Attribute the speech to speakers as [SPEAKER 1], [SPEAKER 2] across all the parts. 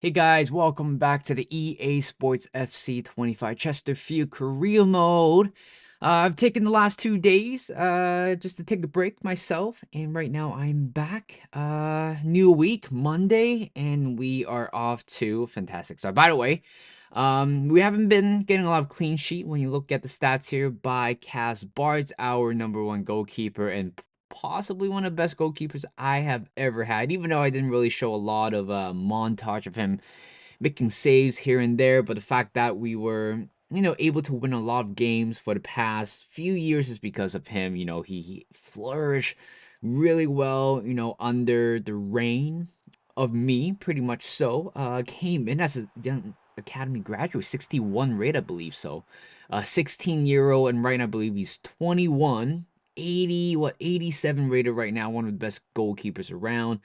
[SPEAKER 1] Hey guys, welcome back to the EA Sports FC 25 Chesterfield career mode. I've taken the last 2 days just to take a break myself, and right now I'm back. New week, Monday, and we are off to a fantastic start. By the way, we haven't been getting a lot of clean sheet when you look at the stats here by Cas Bart's our #1 goalkeeper and possibly one of the best goalkeepers I have ever had, even though I didn't really show a lot of montage of him making saves here and there. But the fact that we were, able to win a lot of games for the past few years is because of him. He flourished really well, under the reign of me, pretty much so. Came in as a young academy graduate, 61 rate, I believe so. 16-year-old, and right now I believe he's 21. 87 rated right now, one of the best goalkeepers around.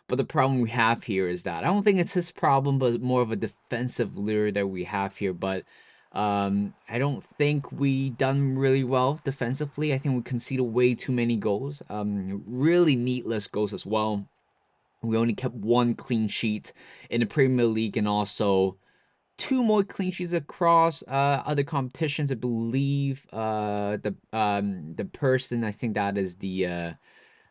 [SPEAKER 1] But the problem we have here is that I don't think it's his problem, but more of a defensive lure that we have here. But I don't think we done really well defensively. I think we conceded way too many goals. Really needless goals as well. We only kept one clean sheet in the Premier League, and also two more clean sheets across other competitions. I believe the person, I think that is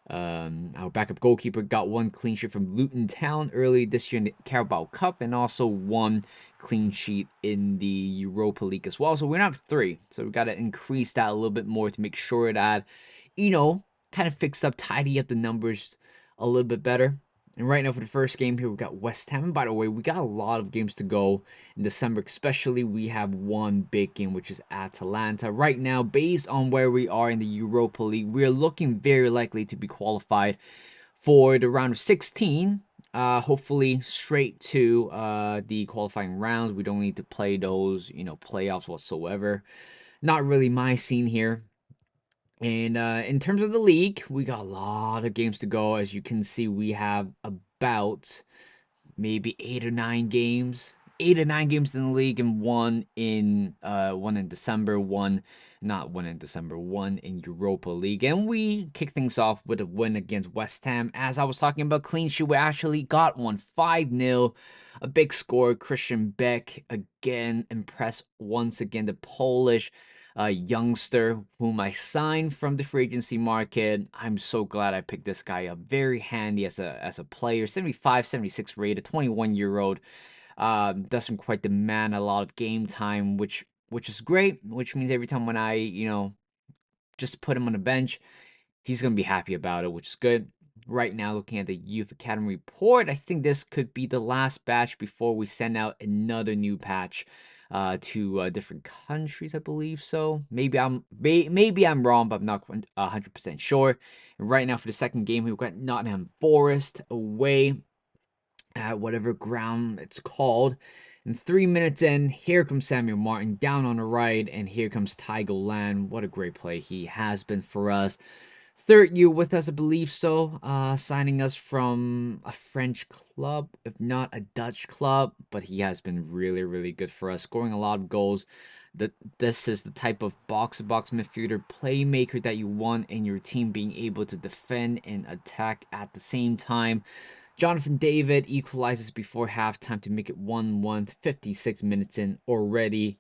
[SPEAKER 1] our backup goalkeeper, got one clean sheet from Luton Town early this year in the Carabao Cup, and also one clean sheet in the Europa League as well. So we now have three. So we got to increase that a little bit more to make sure that, kind of fix up, tidy up the numbers a little bit better. And right now for the first game here, we got West Ham. By the way, we got a lot of games to go in December, especially we have one big game, which is Atalanta. Right now, based on where we are in the Europa League, we're looking very likely to be qualified for the round of 16. Hopefully straight to the qualifying rounds. We don't need to play those, playoffs whatsoever. Not really my scene here. And in terms of the league, we got a lot of games to go. As you can see, we have about maybe 8 or 9 games in the league, and one in December, one in Europa League. And we kick things off with a win against West Ham. As I was talking about clean sheet, we actually got one, 5-0, a big score. Christian Beck again impressed once again, the Polish youngster whom I signed from the free agency market. I'm so glad I picked this guy up. Very handy as a player. 75, 76 rated, 21-year-old. Doesn't quite demand a lot of game time, which is great. Which means every time when I, just put him on the bench, he's gonna be happy about it, which is good. Right now, looking at the Youth Academy report, I think this could be the last batch before we send out another new patch to different countries, I believe so. Maybe I'm wrong, but I'm not 100% sure. And right now, for the second game, we've got Nottingham Forest away at whatever ground it's called. And 3 minutes in, here comes Samuel Martin down on the right, and here comes Tygo Land. What a great play he has been for us. Third year with us, I believe so. Signing us from a French club, if not a Dutch club, but he has been really, really good for us, scoring a lot of goals. This is the type of box-to-box midfielder playmaker that you want in your team, being able to defend and attack at the same time. Jonathan David equalizes before halftime to make it 1-1, 56 minutes in already.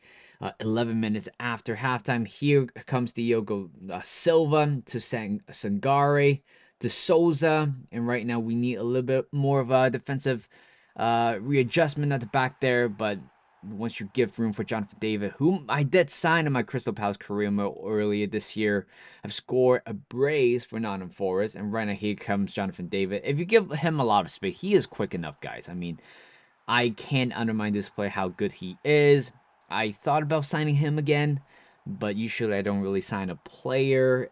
[SPEAKER 1] 11 minutes after halftime, here comes Diogo Silva to Sangare to Souza. And right now, we need a little bit more of a defensive readjustment at the back there. But once you give room for Jonathan David, whom I did sign in my Crystal Palace career mode earlier this year, have scored a brace for Nottingham Forest. And right now, here comes Jonathan David. If you give him a lot of space, he is quick enough, guys. I mean, I can't undermine this player, how good he is. I thought about signing him again, but usually I don't really sign a player,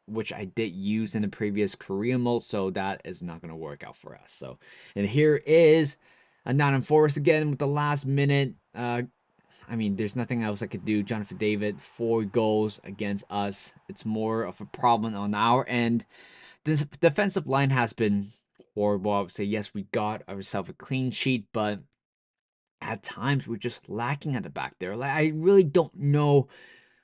[SPEAKER 1] which I did use in the previous career mode, so that is not going to work out for us. So, and here is a Nottingham Forest again with the last minute. I mean, there's nothing else I could do. Jonathan David, 4 goals against us. It's more of a problem on our end. This defensive line has been horrible. I would say, yes, we got ourselves a clean sheet, but at times we're just lacking at the back there. Like, I really don't know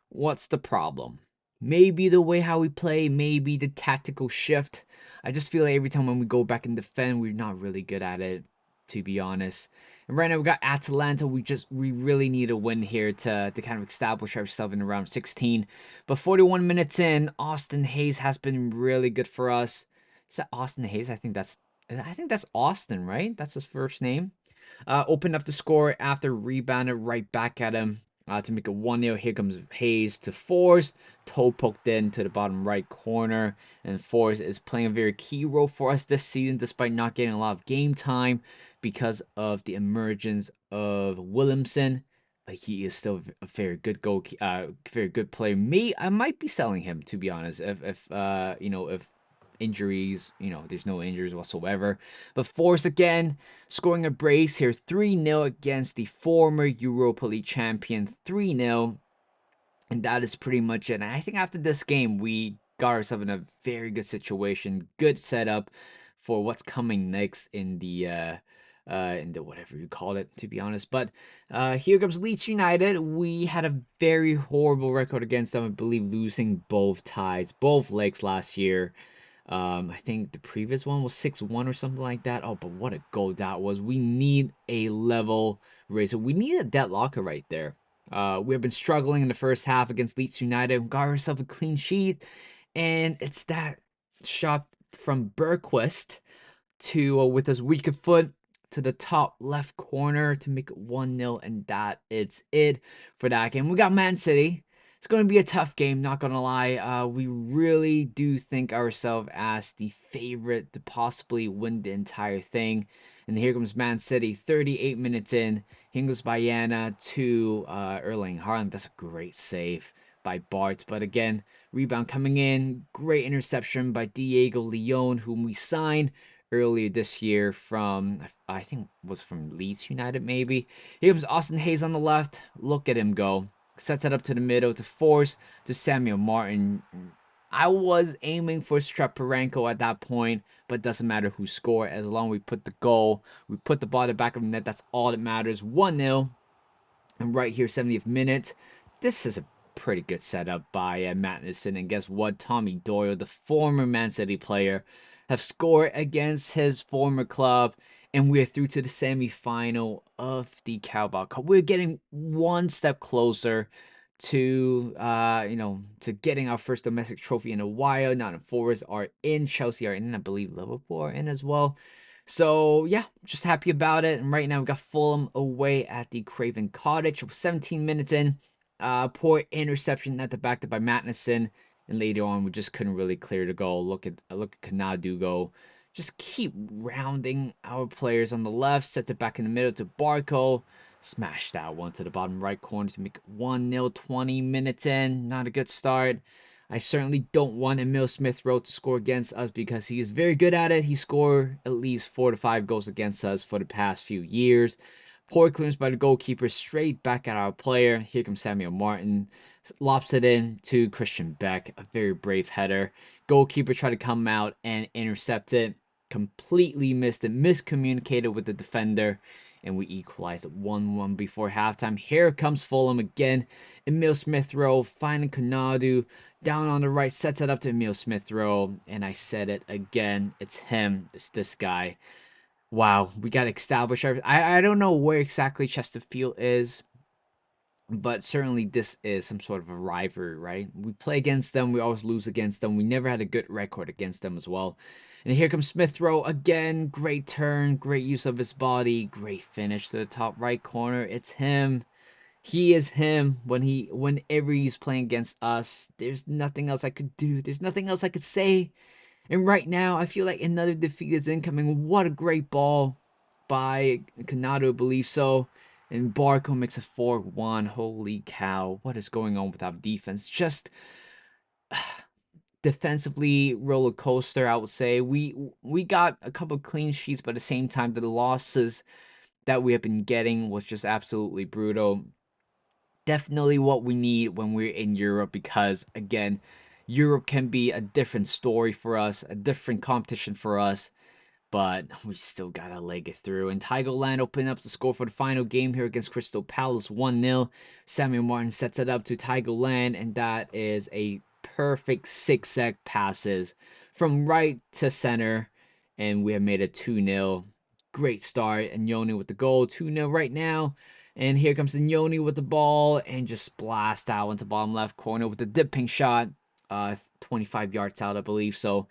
[SPEAKER 1] what's the problem. Maybe the way how we play, maybe the tactical shift. I just feel like every time when we go back and defend, we're not really good at it. to be honest. And right now we got Atalanta. We really need a win here to kind of establish ourselves in around 16. But 41 minutes in, Austin Hayes has been really good for us. Is that Austin Hayes? I think that's Austin, right? That's his first name. Opened up the score after rebounded right back at him to make it 1-0. Here comes Hayes to Force. Toe poked in to the bottom right corner. And Force is playing a very key role for us this season, despite not getting a lot of game time because of the emergence of Williamson. But he is still a very good very good player. Me, I might be selling him, to be honest. If injuries, there's no injuries whatsoever. But Force again, scoring a brace here, 3-0 against the former Europa League champion, 3-0. And that is pretty much it. And I think after this game, we got ourselves in a very good situation, good setup for what's coming next in the whatever you call it, to be honest. But here comes Leeds United. We had a very horrible record against them, I believe, losing both ties, both legs last year. I think the previous one was 6-1 or something like that. Oh, but what a goal that was. We need a level race. We need a deadlocker right there. We have been struggling in the first half against Leeds United. We got ourselves a clean sheet. And it's that shot from Bergquist to with his weaker foot to the top left corner to make it 1-0, and that it's it for that game. We got Man City. It's going to be a tough game, not going to lie. We really do think ourselves as the favorite to possibly win the entire thing. And here comes Man City, 38 minutes in. Hingles Bayana to Erling Haaland. That's a great save by Bart. But again, rebound coming in. Great interception by Diego Leon, whom we signed earlier this year from, I think was from Leeds United maybe. Here comes Austin Hayes on the left. Look at him go. Sets it up to the middle to Force to Samuel Martin. I was aiming for Straparenko at that point, but it doesn't matter who scored as long as we put the goal, we put the ball at the back of the net. That's all that matters. 1-0. And right here, 70th minute. This is a pretty good setup by Magnuson. And guess what? Tommy Doyle, the former Man City player, have scored against his former club. And we're through to the semi-final of the Carabao Cup. We're getting one step closer to getting our first domestic trophy in a while. Nottingham Forest are in, Chelsea are in, and I believe Liverpool are in as well. So yeah, just happy about it. And right now we got Fulham away at the Craven Cottage. 17 minutes in, poor interception at the back by Matnison, and later on we just couldn't really clear the goal. Look at Kanadu go. Just keep rounding our players on the left. Sets it back in the middle to Barco. Smash that one to the bottom right corner to make it 1-0. 20 minutes in. Not a good start. I certainly don't want Emil Smith Rowe to score against us because he is very good at it. He scored at least 4 to 5 goals against us for the past few years. Poor clearance by the goalkeeper, straight back at our player. Here comes Samuel Martin. Lops it in to Christian Beck. A very brave header. Goalkeeper tried to come out and intercept it. Completely missed it. Miscommunicated with the defender. And we equalized at 1-1 before halftime. Here comes Fulham again. Emil Smith Rowe finding Kanadu. Down on the right, sets it up to Emil Smith Rowe. And I said it again. It's him. It's this guy. Wow, we got to establish our... I don't know where exactly Chesterfield is, but certainly this is some sort of a rivalry, right? We play against them. We always lose against them. We never had a good record against them as well. And here comes Smith Rowe again. Great turn. Great use of his body. Great finish to the top right corner. It's him. He is him whenever he's playing against us. There's nothing else I could do. There's nothing else I could say. And right now, I feel like another defeat is incoming. What a great ball by Kanado, I believe so. And Barco makes a 4-1. Holy cow. What is going on with our defense? Just defensively roller coaster, I would say. We got a couple clean sheets, but at the same time, the losses that we have been getting was just absolutely brutal. Definitely what we need when we're in Europe because, again, Europe can be a different story for us, a different competition for us, but we still gotta leg it through. And Tigerland opened up the score for the final game here against Crystal Palace, 1-0. Samuel Martin sets it up to Tigerland, and that is a perfect zigzag passes from right to center, and we have made it 2-0. great start. And Yoni with the goal, 2-0 right now. And here comes Yoni with the ball and just blast out into bottom left corner with the dipping shot. 25 yards out, I believe. So,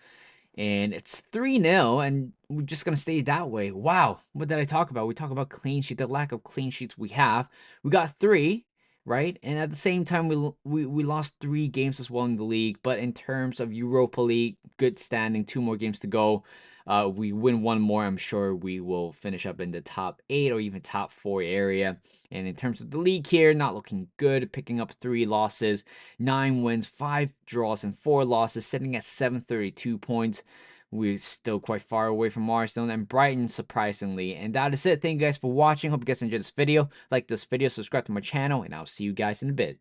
[SPEAKER 1] and it's 3-0, and we're just gonna stay that way. Wow, what did I talk about? We talk about clean sheet, the lack of clean sheets we have. We got three, right? And at the same time, we lost 3 games as well in the league. But in terms of Europa League, good standing, 2 more games to go. We win one more, I'm sure we will finish up in the top 8 or even top 4 area. And in terms of the league here, not looking good, picking up 3 losses, 9 wins, 5 draws, and 4 losses, sitting at 732 points. We're still quite far away from Arsenal and Brighton, surprisingly. And that is it. Thank you guys for watching. Hope you guys enjoyed this video. Like this video, subscribe to my channel, and I'll see you guys in a bit.